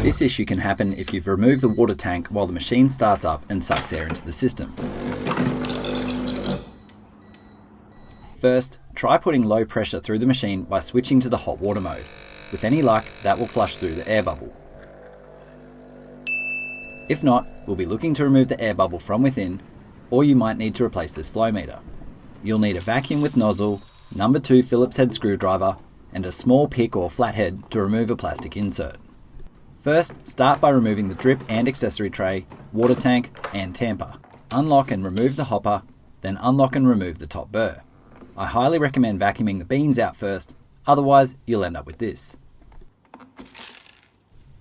This issue can happen if you've removed the water tank while the machine starts up and sucks air into the system. First, try putting low pressure through the machine by switching to the hot water mode. With any luck, that will flush through the air bubble. If not, we'll be looking to remove the air bubble from within, or you might need to replace this flow meter. You'll need a vacuum with nozzle, number 2 Phillips head screwdriver, and a small pick or flathead to remove a plastic insert. First, start by removing the drip and accessory tray, water tank, and tamper. Unlock and remove the hopper, then unlock and remove the top burr. I highly recommend vacuuming the beans out first, otherwise you'll end up with this.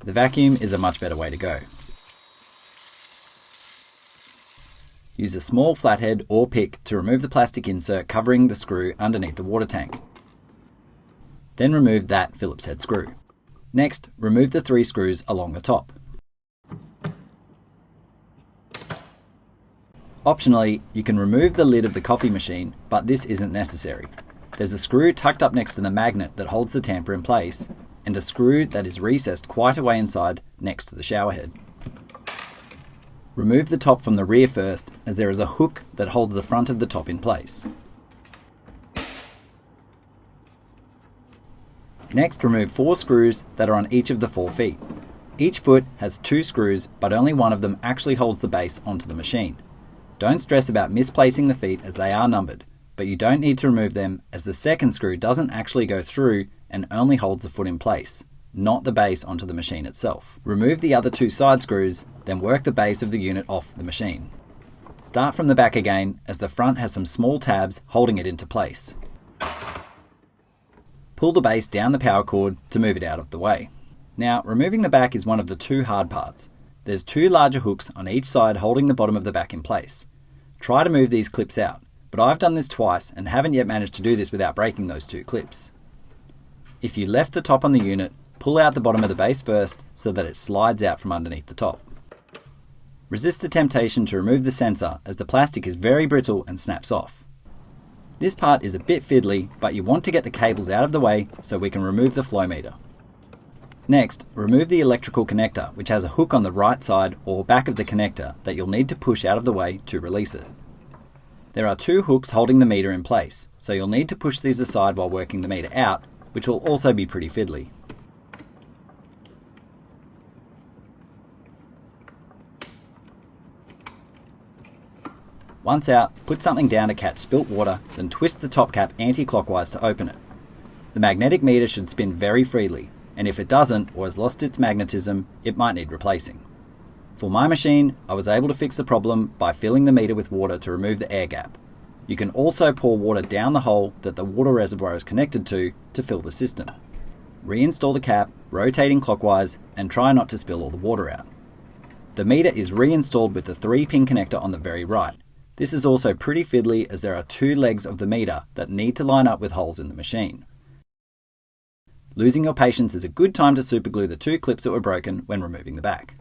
The vacuum is a much better way to go. Use a small flathead or pick to remove the plastic insert covering the screw underneath the water tank. Then remove that Phillips head screw. Next, remove the 3 screws along the top. Optionally, you can remove the lid of the coffee machine, but this isn't necessary. There's a screw tucked up next to the magnet that holds the tamper in place, and a screw that is recessed quite a way inside next to the shower head. Remove the top from the rear first, as there is a hook that holds the front of the top in place. Next, remove 4 screws that are on each of the 4 feet. Each foot has 2 screws, but only one of them actually holds the base onto the machine. Don't stress about misplacing the feet as they are numbered, but you don't need to remove them as the second screw doesn't actually go through and only holds the foot in place, not the base onto the machine itself. Remove the other 2 side screws, then work the base of the unit off the machine. Start from the back again, as the front has some small tabs holding it into place. Pull the base down the power cord to move it out of the way. Now, removing the back is one of the 2 hard parts. There's 2 larger hooks on each side holding the bottom of the back in place. Try to move these clips out, but I've done this twice and haven't yet managed to do this without breaking those 2 clips. If you left the top on the unit, pull out the bottom of the base first so that it slides out from underneath the top. Resist the temptation to remove the sensor as the plastic is very brittle and snaps off. This part is a bit fiddly, but you want to get the cables out of the way so we can remove the flow meter. Next, remove the electrical connector, which has a hook on the right side or back of the connector that you'll need to push out of the way to release it. There are 2 hooks holding the meter in place, so you'll need to push these aside while working the meter out, which will also be pretty fiddly. Once out, put something down to catch spilt water, then twist the top cap anti-clockwise to open it. The magnetic meter should spin very freely, and if it doesn't or has lost its magnetism, it might need replacing. For my machine, I was able to fix the problem by filling the meter with water to remove the air gap. You can also pour water down the hole that the water reservoir is connected to fill the system. Reinstall the cap, rotating clockwise, and try not to spill all the water out. The meter is reinstalled with the 3-pin connector on the very right. This is also pretty fiddly as there are 2 legs of the meter that need to line up with holes in the machine. Losing your patience is a good time to superglue the 2 clips that were broken when removing the back.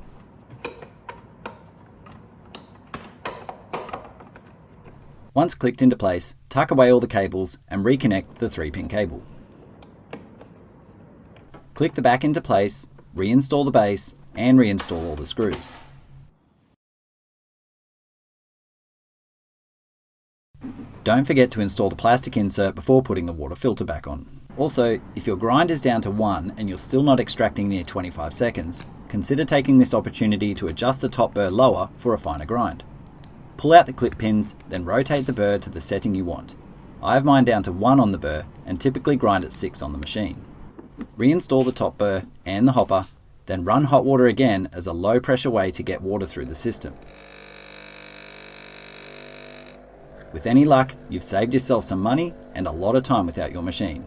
Once clicked into place, tuck away all the cables and reconnect the 3-pin cable. Click the back into place, reinstall the base, and reinstall all the screws. Don't forget to install the plastic insert before putting the water filter back on. Also, if your grind is down to 1 and you're still not extracting near 25 seconds, consider taking this opportunity to adjust the top burr lower for a finer grind. Pull out the clip pins, then rotate the burr to the setting you want. I have mine down to 1 on the burr and typically grind at 6 on the machine. Reinstall the top burr and the hopper, then run hot water again as a low pressure way to get water through the system. With any luck, you've saved yourself some money and a lot of time without your machine.